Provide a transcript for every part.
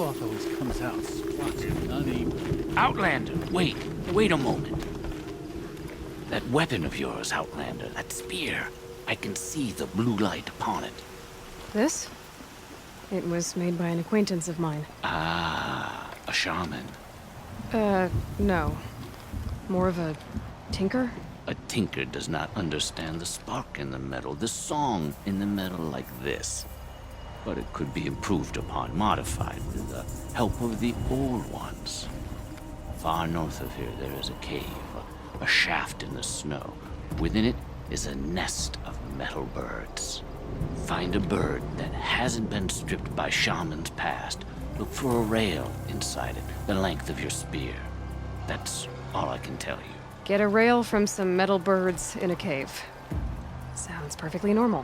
cloth always comes out splotched and uneven. Outlander, wait a moment. That weapon of yours, Outlander, that spear, I can see the blue light upon it. This? It was made by an acquaintance of mine. Ah, a shaman. No. More of a tinker? A tinker does not understand the spark in the metal, the song in the metal like this. But it could be improved upon, modified with the help of the old ones. Far north of here there is a cave, a shaft in the snow. Within it is a nest of metal birds. Find a bird that hasn't been stripped by shamans past. Look for a rail inside it, the length of your spear. That's all I can tell you. Get a rail from some metal birds in a cave. Sounds perfectly normal.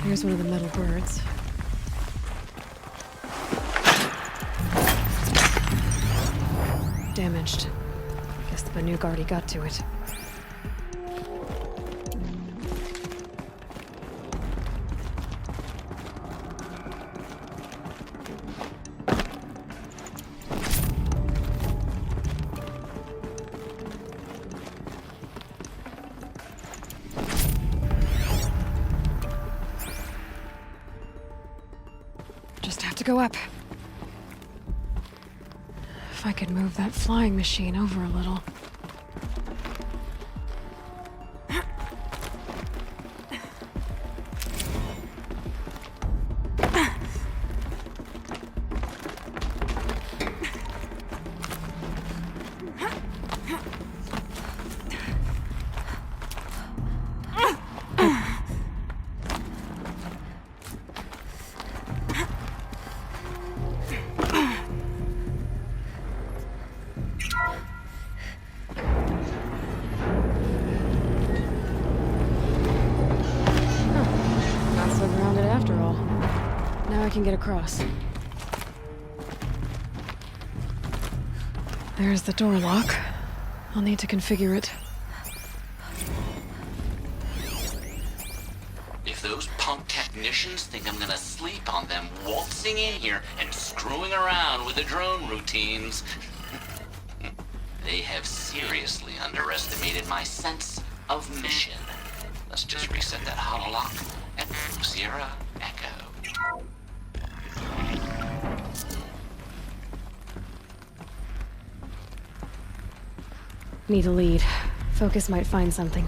Here's one of the metal birds. Damaged. Guess the Banuk already got to it. Just have to go up. If I could move that flying machine over a little. I can get across. There's the door lock. I'll need to configure it. If those punk technicians think I'm gonna sleep on them waltzing in here and screwing around with the drone routines, they have seriously underestimated my sense of mission. Let's just reset that hololock and Sierra Echo. Need a lead. Focus might find something.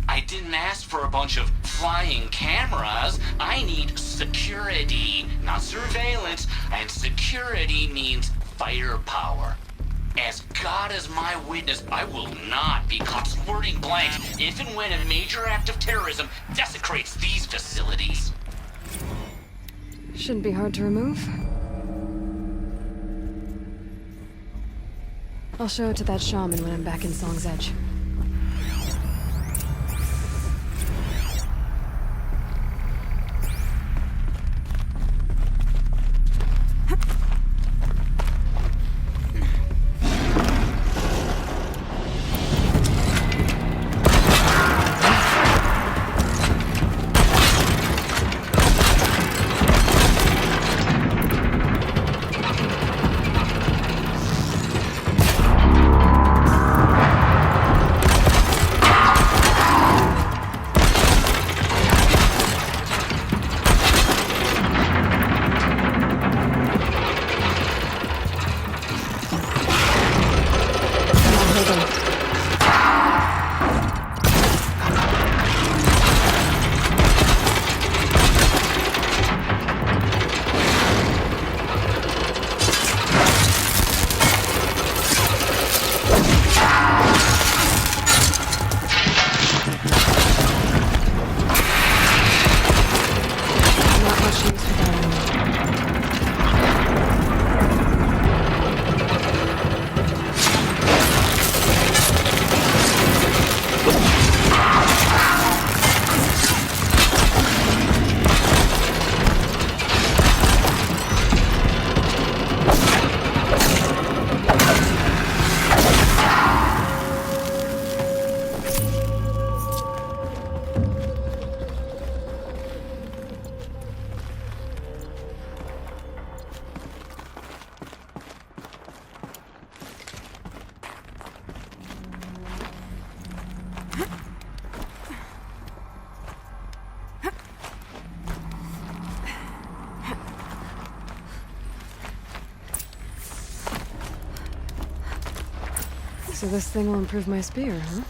I didn't ask for a bunch of flying cameras. I need security, not surveillance. And security means firepower. As God is my witness, I will not be caught squirting blanks if and when a major act of terrorism desecrates these facilities. Shouldn't be hard to remove. I'll show it to that shaman when I'm back in Song's Edge. So this thing will improve my spear, huh?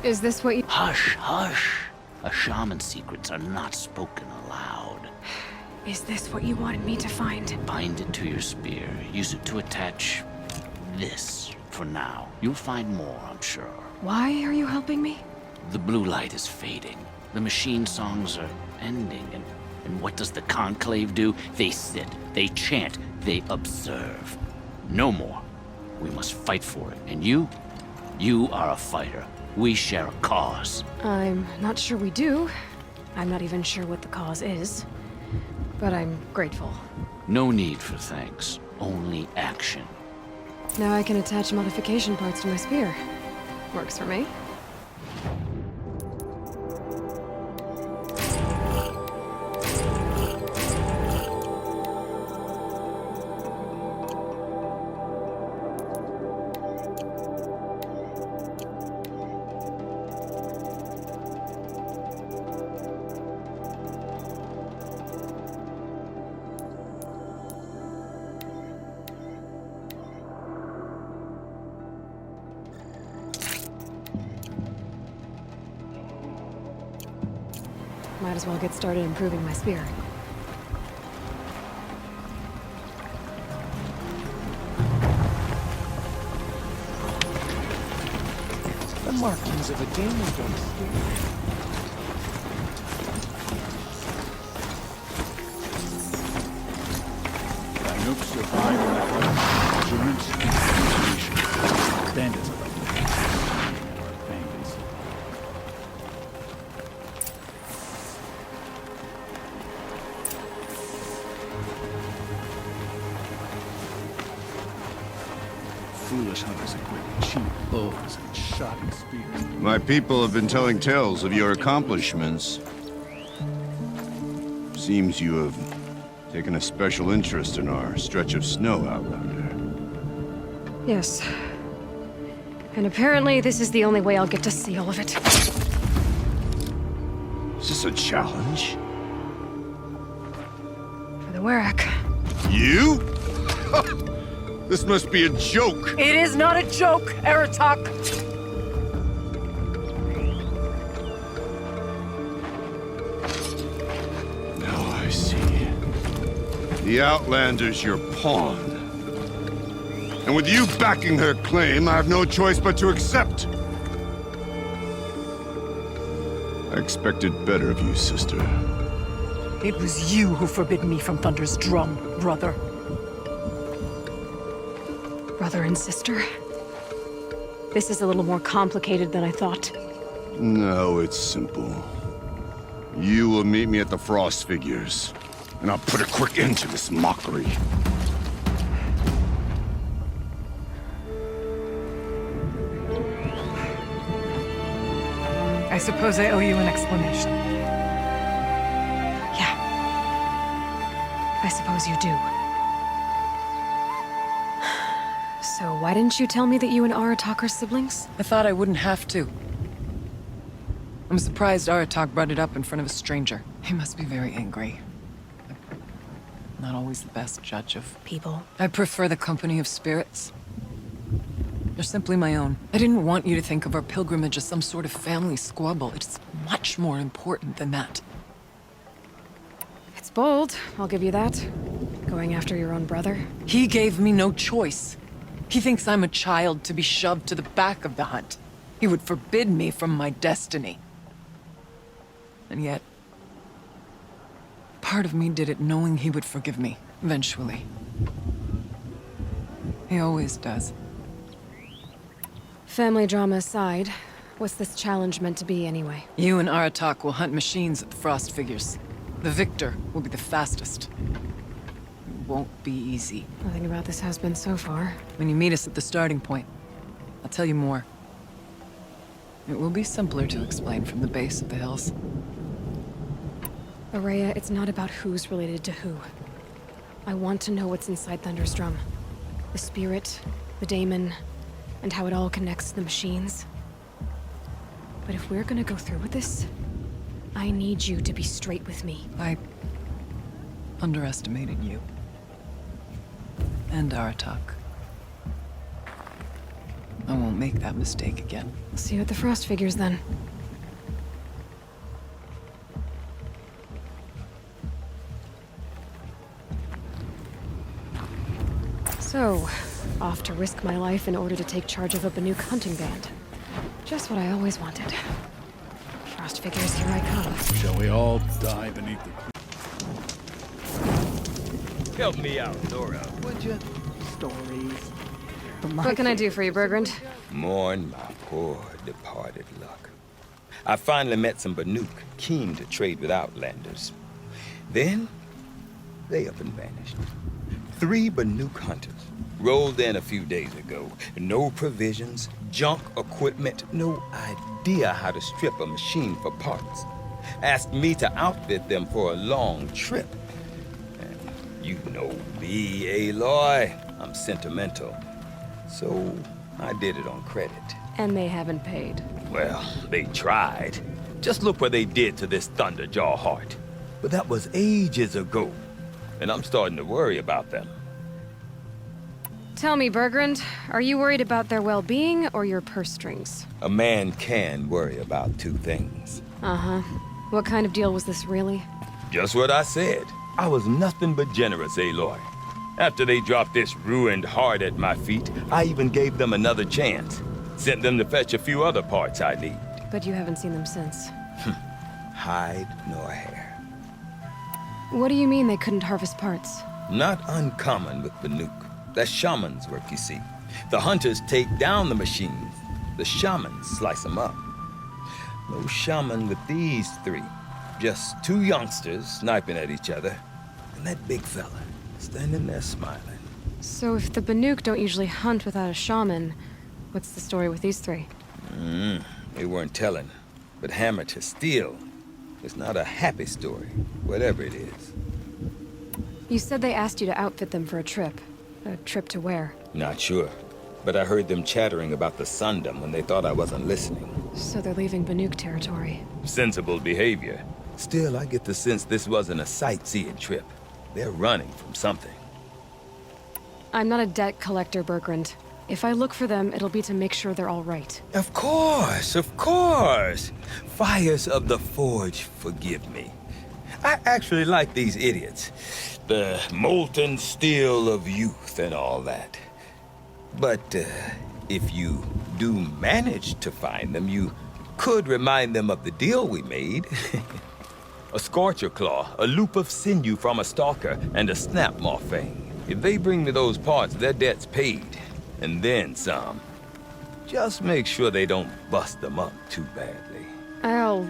Is this what you— Hush, hush. A shaman's secrets are not spoken aloud. Is this what you wanted me to find? Bind it to your spear. Use it to attach this for now. You'll find more, I'm sure. Why are you helping me? The blue light is fading. The machine songs are ending, and what does the Conclave do? They sit, they chant, they observe. No more. We must fight for it, and you are a fighter. We share a cause. I'm not sure we do. I'm not even sure what the cause is. But I'm grateful. No need for thanks, only action. Now I can attach modification parts to my spear. Works for me. Might as well get started improving my spear. The markings of a demon don't scare. Nope, survived endurance and concentration. Bandits are like that. Bandits. Foolish hunters equip cheap bows and shotty spears. My people have been telling tales of your accomplishments. Seems you have taken a special interest in our stretch of snow, Outlander. Yes. And apparently this is the only way I'll get to see all of it. Is this a challenge? For the Warwick. You? This must be a joke. It is not a joke, Aratak. Now I see. The Outlander's your pawn. And with you backing her claim, I have no choice but to accept. I expected better of you, sister. It was you who forbid me from Thunder's drum, brother. Brother and sister? This is a little more complicated than I thought. No, it's simple. You will meet me at the Frost Figures, and I'll put a quick end to this mockery. I suppose I owe you an explanation. Yeah. I suppose you do. So why didn't you tell me that you and Aratak are siblings? I thought I wouldn't have to. I'm surprised Aratak brought it up in front of a stranger. He must be very angry. Not always the best judge of People. I prefer the company of spirits. They're simply my own. I didn't want you to think of our pilgrimage as some sort of family squabble. It's much more important than that. It's bold, I'll give you that. Going after your own brother. He gave me no choice. He thinks I'm a child to be shoved to the back of the hunt. He would forbid me from my destiny. And yet, part of me did it knowing he would forgive me, eventually. He always does. Family drama aside, what's this challenge meant to be anyway? You and Aratak will hunt machines at the Frost Figures. The victor will be the fastest. It won't be easy. Nothing about this has been so far. When you meet us at the starting point, I'll tell you more. It will be simpler to explain from the base of the hills. Araya, it's not about who's related to who. I want to know what's inside Thunderstrom. The spirit, the daemon, and how it all connects to the machines. But if we're gonna go through with this, I need you to be straight with me. I underestimated you. And Aratak. I won't make that mistake again. See you at the Frost figures then. So, off to risk my life in order to take charge of a Banuk hunting band. Just what I always wanted. Frost figures, here I come. Shall we all die beneath the... Help me out, Dora. Would you? Stories. What can I do for you, Bergrand? Mourn my poor departed luck. I finally met some Banuk keen to trade with Outlanders. Then, they up and vanished. 3 Banuk hunters rolled in a few days ago. No provisions, junk equipment, no idea how to strip a machine for parts. Asked me to outfit them for a long trip. And you know me, Aloy. I'm sentimental. So I did it on credit. And they haven't paid. Well, they tried. Just look what they did to this Thunderjaw heart. But that was ages ago. And I'm starting to worry about them. Tell me, Bergrand, are you worried about their well-being or your purse strings? A man can worry about 2 things. Uh-huh. What kind of deal was this, really? Just what I said. I was nothing but generous, Aloy. After they dropped this ruined heart at my feet, I even gave them another chance. Sent them to fetch a few other parts I need. But you haven't seen them since. Hide nor hair. What do you mean they couldn't harvest parts? Not uncommon with Banuk. That's shaman's work, you see. The hunters take down the machines. The shamans slice them up. No shaman with these 3. Just 2 youngsters sniping at each other. And that big fella standing there smiling. So if the Banuk don't usually hunt without a shaman, what's the story with these 3? They weren't telling. But hammer to steel. It's not a happy story, whatever it is. You said they asked you to outfit them for a trip. A trip to where? Not sure. But I heard them chattering about the Sundom when they thought I wasn't listening. So they're leaving Banuk territory. Sensible behavior. Still, I get the sense this wasn't a sightseeing trip. They're running from something. I'm not a debt collector, Bergrand. If I look for them, it'll be to make sure they're all right. Of course, of course. Fires of the Forge, forgive me. I actually like these idiots. The molten steel of youth and all that. But if you do manage to find them, you could remind them of the deal we made. A scorcher claw, a loop of sinew from a stalker, and a snapmaw fang. If they bring me those parts, their debt's paid. And then some. Just make sure they don't bust them up too badly. I'll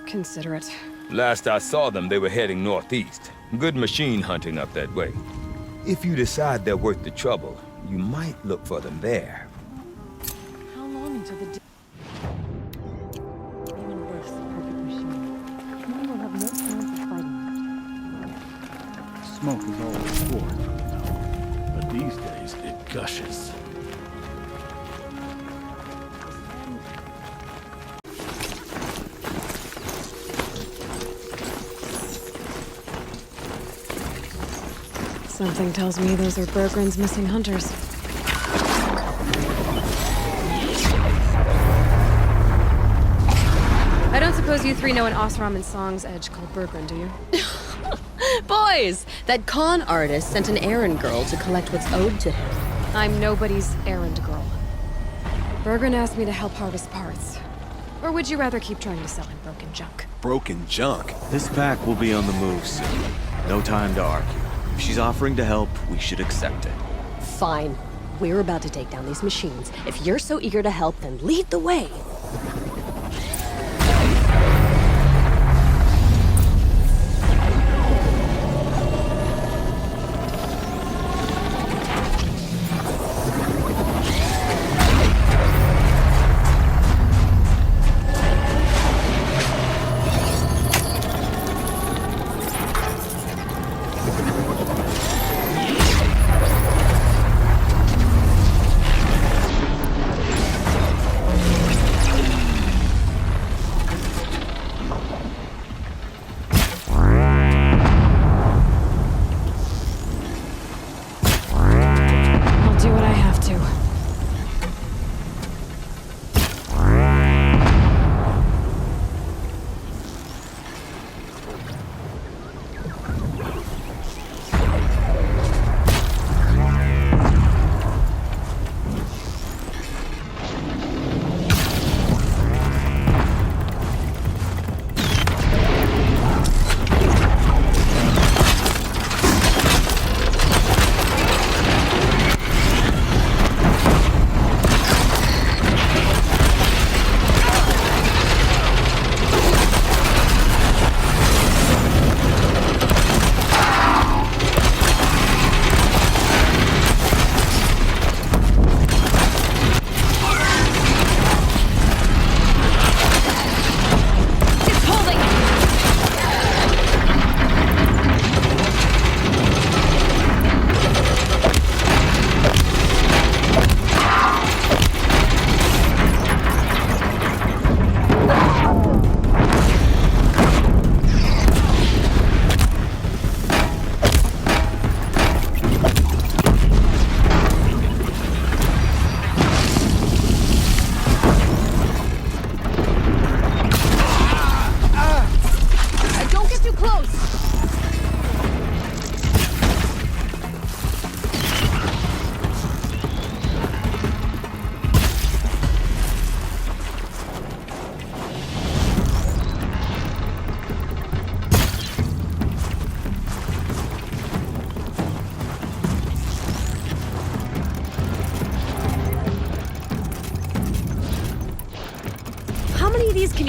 consider it. Last I saw them, they were heading northeast. Good machine hunting up that way. If you decide they're worth the trouble, you might look for them there. How long until the demon births the perfect machine? Then we'll have no chance of fighting. Smoke is always pouring from the mountain, but these days it gushes. Something tells me those are Bergrand's missing hunters. I don't suppose you 3 know an Osram and Song's edge called Bergrand, do you? Boys, that con artist sent an errand girl to collect what's owed to him. I'm nobody's errand girl. Bergrand asked me to help harvest parts. Or would you rather keep trying to sell him broken junk? Broken junk? This pack will be on the move soon. No time to argue. If she's offering to help, we should accept it. Fine. We're about to take down these machines. If you're so eager to help, then lead the way.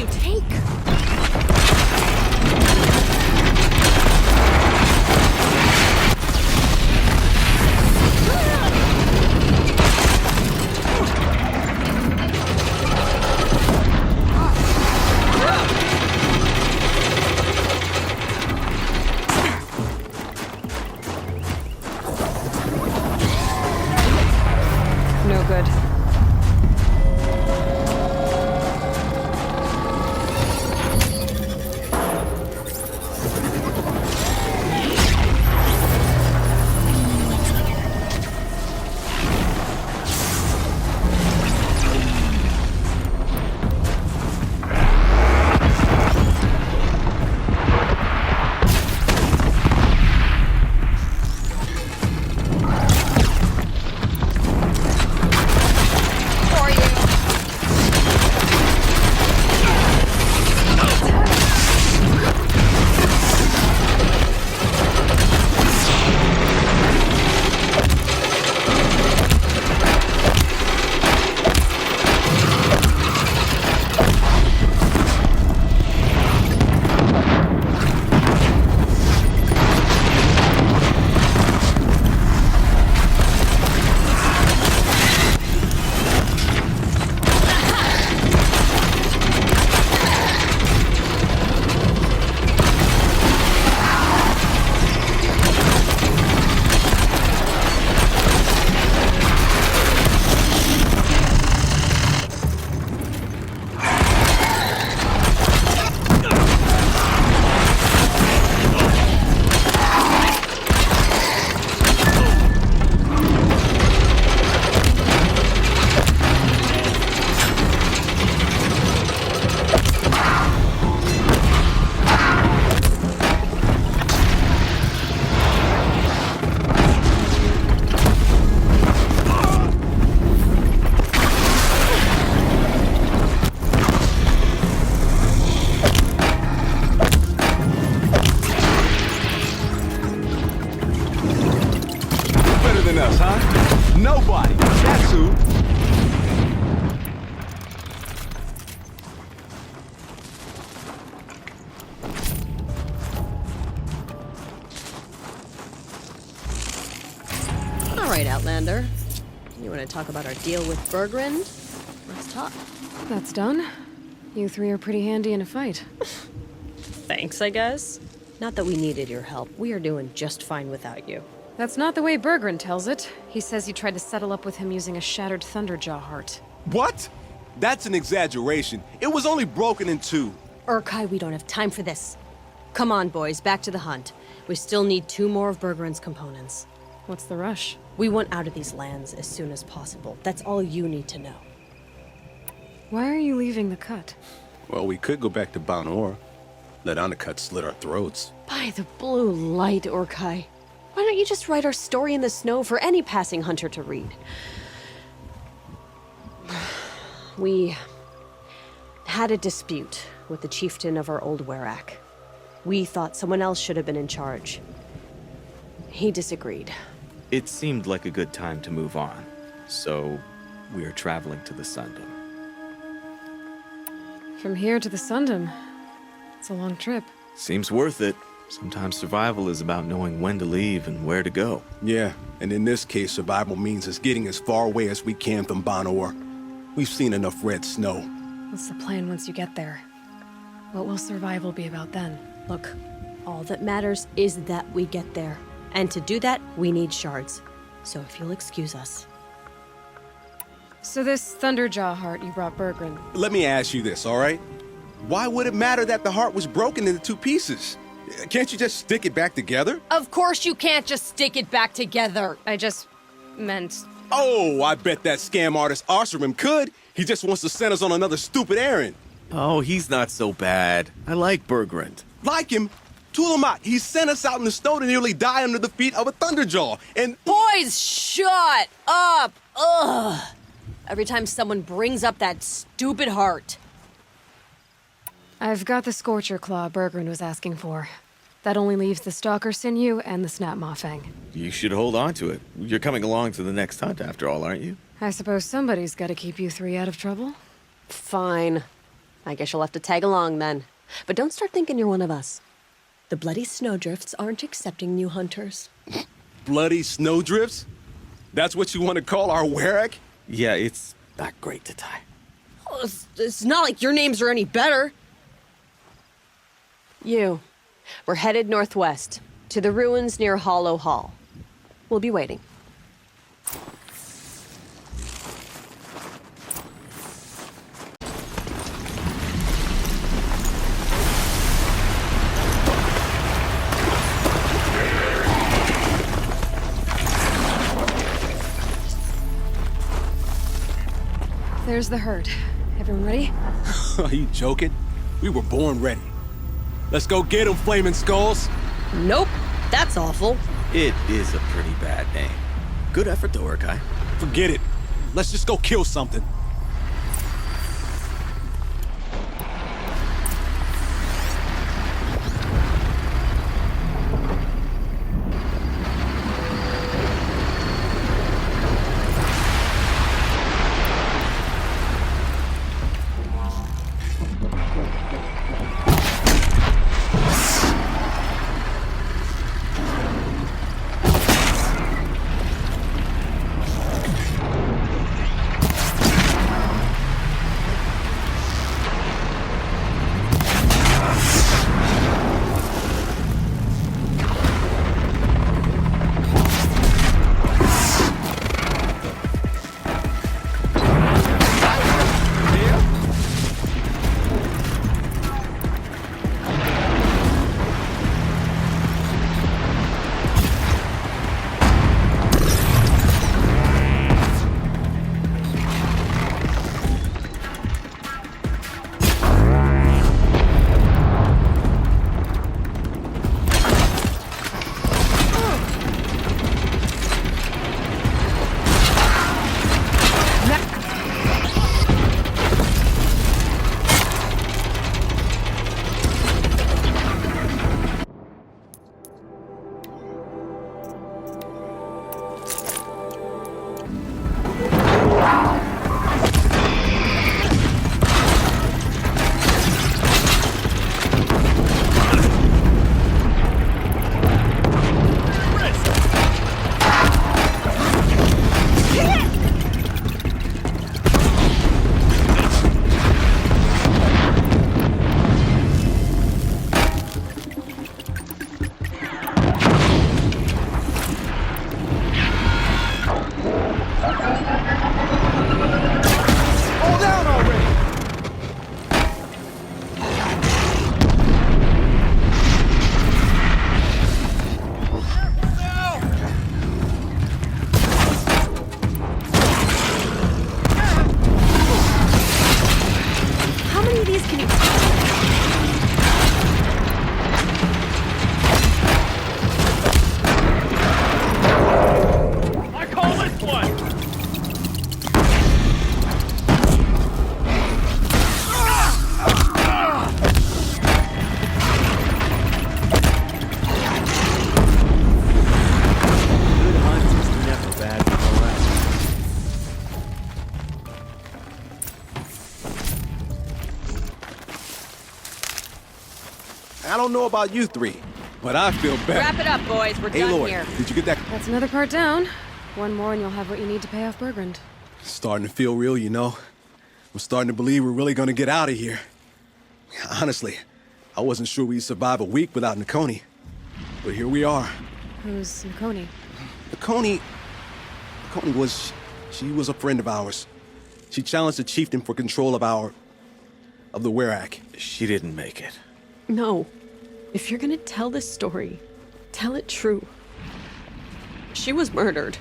you take? No good. Than us, huh? Nobody. That's who. All right, Outlander. You want to talk about our deal with Berggren? Let's talk. That's done. You three are pretty handy in a fight. Thanks, I guess. Not that we needed your help. We are doing just fine without you. That's not the way Berggren tells it. He says you tried to settle up with him using a shattered Thunderjaw heart. What? That's an exaggeration. It was only broken in two. Urkai, we don't have time for this. Come on, boys, back to the hunt. We still need 2 more of Berggren's components. What's the rush? We want out of these lands as soon as possible. That's all you need to know. Why are you leaving the cut? Well, we could go back to Banor. Let Undercut slit our throats. By the blue light, Urkai. Why don't you just write our story in the snow for any passing hunter to read? We had a dispute with the chieftain of our old Werak. We thought someone else should have been in charge. He disagreed. It seemed like a good time to move on, so we are traveling to the Sundom. From here to the Sundom. It's a long trip. Seems worth it. Sometimes survival is about knowing when to leave and where to go. Yeah, and in this case, survival means us getting as far away as we can from Banor. We've seen enough red snow. What's the plan once you get there? What will survival be about then? Look, all that matters is that we get there. And to do that, we need shards. So if you'll excuse us. So this Thunderjaw heart you brought Berggren. Let me ask you this, all right? Why would it matter that the heart was broken into 2 pieces? Can't you just stick it back together? Of course you can't just stick it back together. I just meant... Oh, I bet that scam artist Arsarim could. He just wants to send us on another stupid errand. Oh, he's not so bad. I like Berggren. Like him? Tulamat, he sent us out in the snow to nearly die under the feet of a Thunderjaw, and... Boys, shut up! Ugh! Every time someone brings up that stupid heart. I've got the Scorcher Claw Berggren was asking for. That only leaves the Stalker Sinew and the Snap Maw Fang. You should hold on to it. You're coming along to the next hunt after all, aren't you? I suppose somebody's got to keep you 3 out of trouble. Fine. I guess you'll have to tag along then. But don't start thinking you're one of us. The bloody snowdrifts aren't accepting new hunters. Bloody snowdrifts? That's what you want to call our Werak? Yeah, it's not great to tie. Oh, it's not like your names are any better. We're headed northwest, to the ruins near Hollow Hall. We'll be waiting. There's the herd. Everyone ready? Are you joking? We were born ready. Let's go get them, Flaming Skulls. Nope, that's awful. It is a pretty bad name. Good effort, though, Urkai. Forget it. Let's just go kill something. I don't know about you three, but I feel better. Wrap it up, boys. We're Hey, done Lord, here. did you get that? That's another part down. One more and you'll have what you need to pay off Bergrand. Starting to feel real, you know. I'm starting to believe we're really gonna get out of here. Honestly, I wasn't sure we'd survive a week without Nakoni. But here we are. Who's Nakoni? Nakoni she was a friend of ours. She challenged the chieftain for control of the Werak. She didn't make it. No. If you're gonna tell this story, tell it true. She was murdered.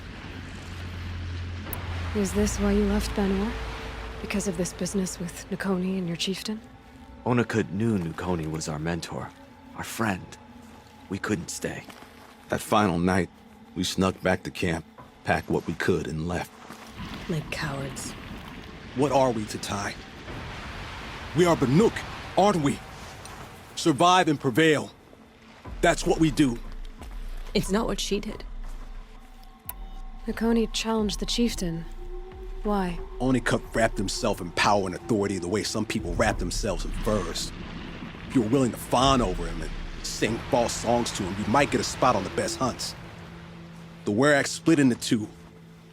Is this why you left Banor? Because of this business with Nakoni and your chieftain? Onakut knew Nakoni was our mentor, our friend. We couldn't stay. That final night, we snuck back to camp, packed what we could, and left. Like cowards. What are we to Ty? We are Banuk, aren't we? Survive and prevail. That's what we do. It's not what she did. Nakoni challenged the chieftain. Why? Onikuk wrapped himself in power and authority the way some people wrap themselves in furs. If you were willing to fawn over him and sing false songs to him, you might get a spot on the best hunts. The Werak split into two.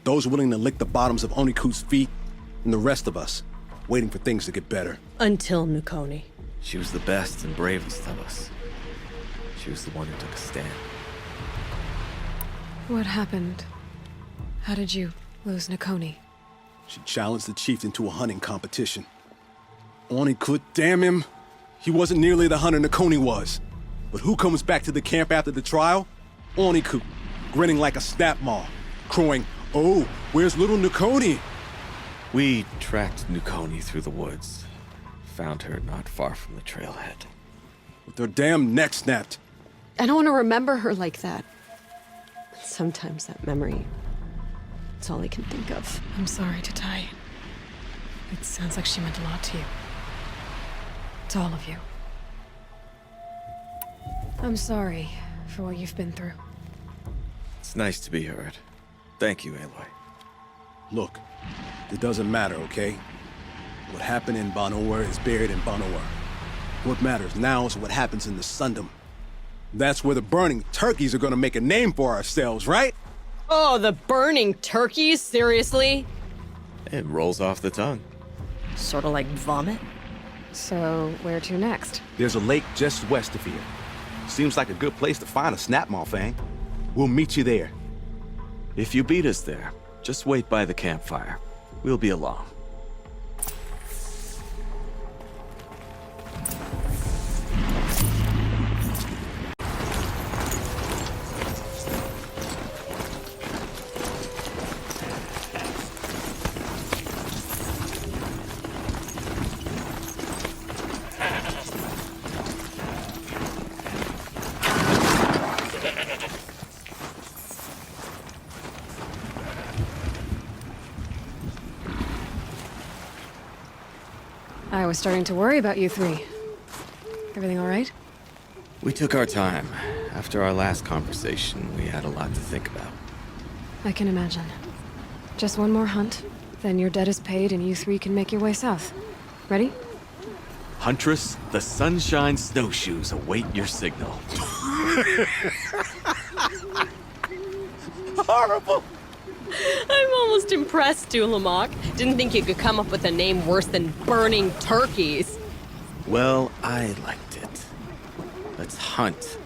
Those willing to lick the bottoms of Onikuk's feet, and the rest of us, waiting for things to get better. Until Nukoni. She was the best and bravest of us. She was the one who took a stand. What happened? How did you lose Nukoni? She challenged the chieftain to a hunting competition. Onikuk, damn him, he wasn't nearly the hunter Nukoni was. But who comes back to the camp after the trial? Onikuk, grinning like a snap maw, crowing, "Oh, where's little Nukoni?" We tracked Nukoni through the woods. Found her not far from the trailhead. With her damn neck snapped. I don't want to remember her like that. Sometimes that memory, it's all I can think of. I'm sorry, Tatai. It sounds like she meant a lot to you. To all of you. I'm sorry for what you've been through. It's nice to be heard. Thank you, Aloy. Look, it doesn't matter, okay? What happened in Banowar is buried in Banowar. What matters now is what happens in the Sundom. That's where the burning turkeys are gonna make a name for ourselves, right? Oh, the burning turkeys? Seriously? It rolls off the tongue. Sort of like vomit? So, where to next? There's a lake just west of here. Seems like a good place to find a snapmaw fang. We'll meet you there. If you beat us there, just wait by the campfire. We'll be along. I was starting to worry about you three. Everything all right? We took our time. After our last conversation, we had a lot to think about. I can imagine. Just one more hunt, then your debt is paid and you three can make your way south. Ready? Huntress, the Sunshine Snowshoes await your signal. Horrible! I'm almost impressed, Dulamok. Didn't think you could come up with a name worse than burning turkeys. Well, I liked it. Let's hunt.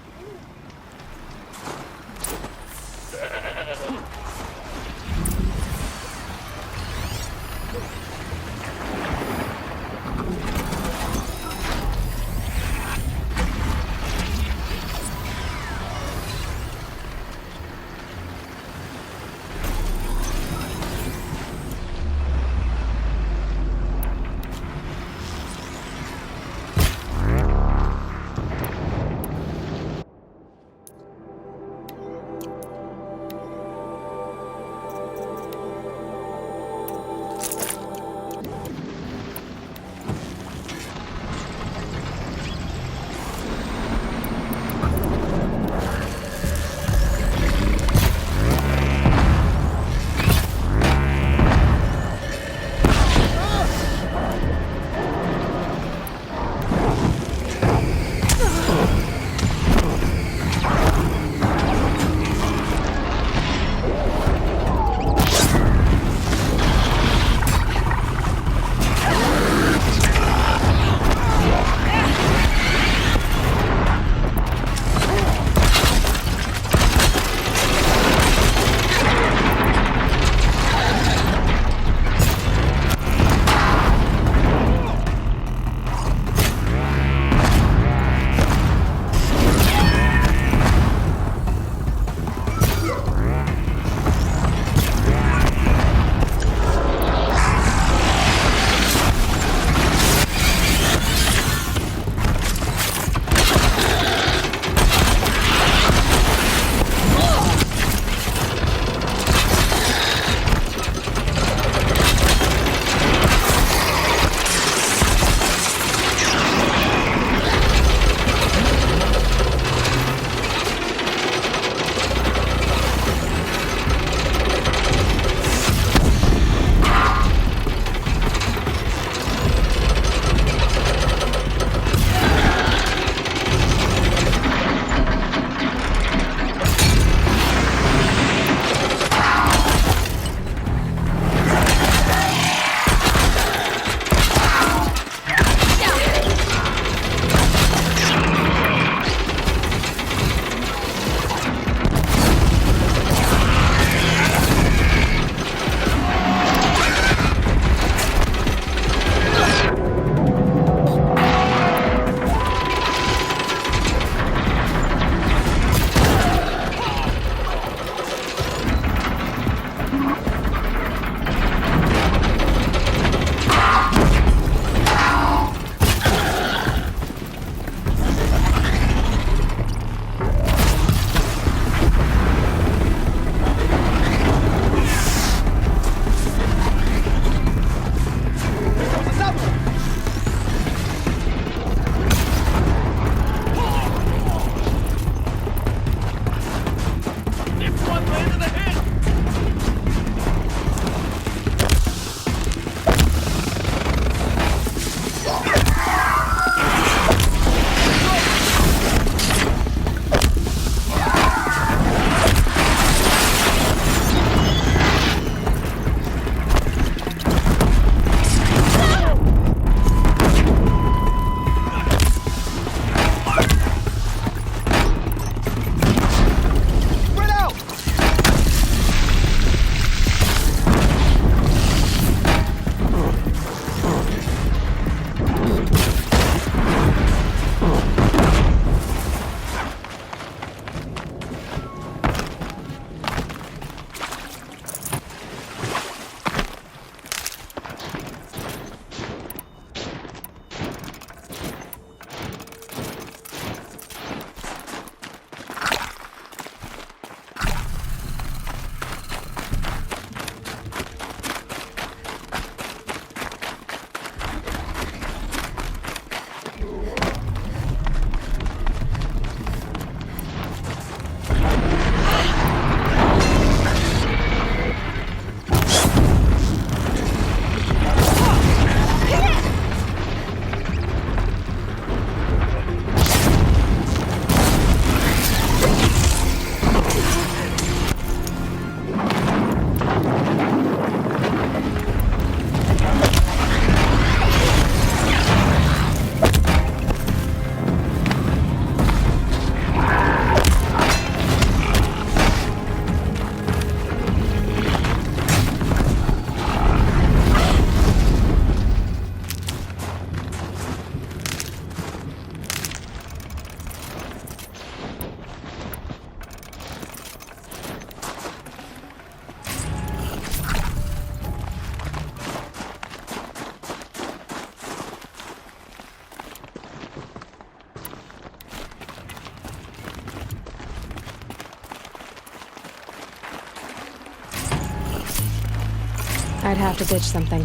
I'd have to ditch something.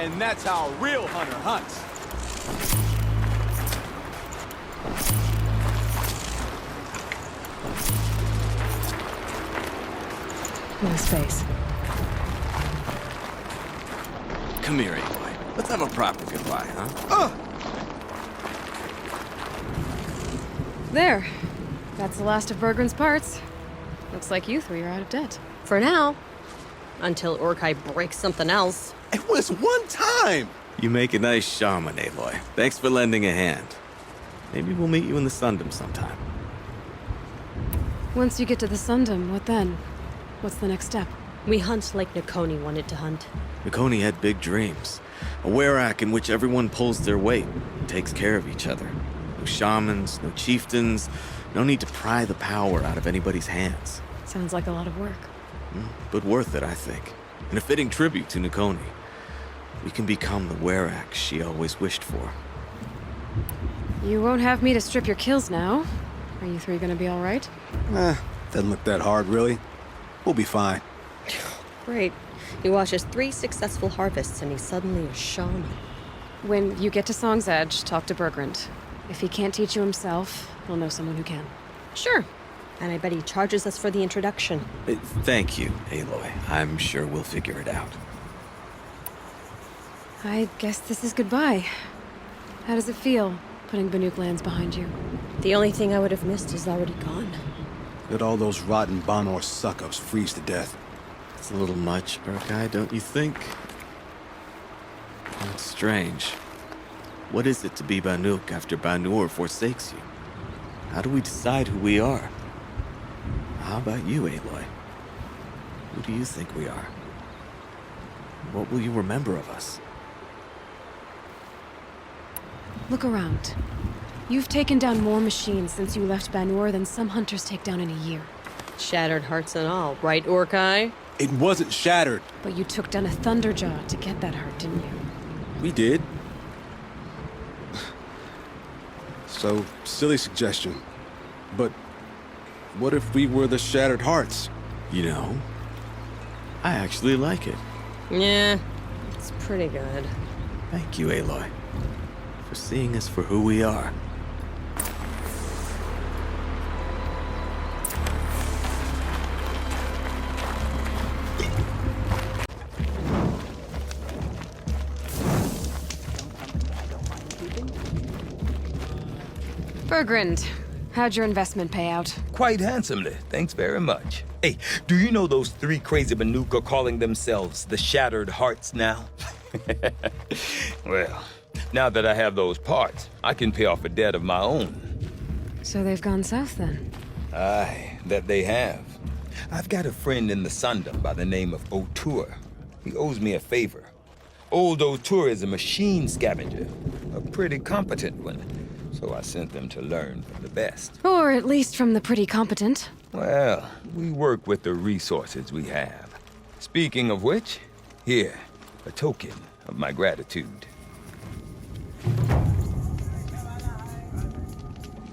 And that's how a real hunter hunts. No space. Come here, boy. Let's have a proper goodbye, huh? There. That's the last of Bergren's parts. Looks like you three are out of debt. For now. Until Urkai breaks something else. It was one time! You make a nice shaman, Aloy. Thanks for lending a hand. Maybe we'll meet you in the Sundom sometime. Once you get to the Sundom, what then? What's the next step? We hunt like Nakoni wanted to hunt. Nakoni had big dreams. A werak in which everyone pulls their weight and takes care of each other. No shamans, no chieftains, no need to pry the power out of anybody's hands. Sounds like a lot of work. But worth it, I think. And a fitting tribute to Nakoni. We can become the werak she always wished for. You won't have me to strip your kills now. Are you three gonna be all right? Doesn't look that hard, really. We'll be fine. Great. He watches 3 successful harvests and he's suddenly a shaman. When you get to Song's Edge, talk to Bergrand. If he can't teach you himself, he'll know someone who can. Sure. And I bet he charges us for the introduction. Thank you, Aloy. I'm sure we'll figure it out. I guess this is goodbye. How does it feel, putting Banuk lands behind you? The only thing I would have missed is already gone. Let all those rotten Banor suck-ups freeze to death. It's a little much, Urkai, don't you think? It's strange. What is it to be Banuk after Banur forsakes you? How do we decide who we are? How about you, Aloy? Who do you think we are? What will you remember of us? Look around. You've taken down more machines since you left Banur than some hunters take down in a year. Shattered hearts and all, right, Orkai? It wasn't shattered. But you took down a Thunderjaw to get that heart, didn't you? We did. So, silly suggestion. But what if we were the Shattered Hearts? You know, I actually like it. Yeah, it's pretty good. Thank you, Aloy, for seeing us for who we are. Bergrand, how'd your investment pay out? Quite handsomely, thanks very much. Hey, do you know those three crazy Banuk are calling themselves the Shattered Hearts now? Well, now that I have those parts, I can pay off a debt of my own. So they've gone south then? Aye, that they have. I've got a friend in the Sundom by the name of O'Toole. He owes me a favor. Old O'Toole is a machine scavenger, a pretty competent one. So I sent them to learn from the best. Or at least from the pretty competent. Well, we work with the resources we have. Speaking of which, here, a token of my gratitude.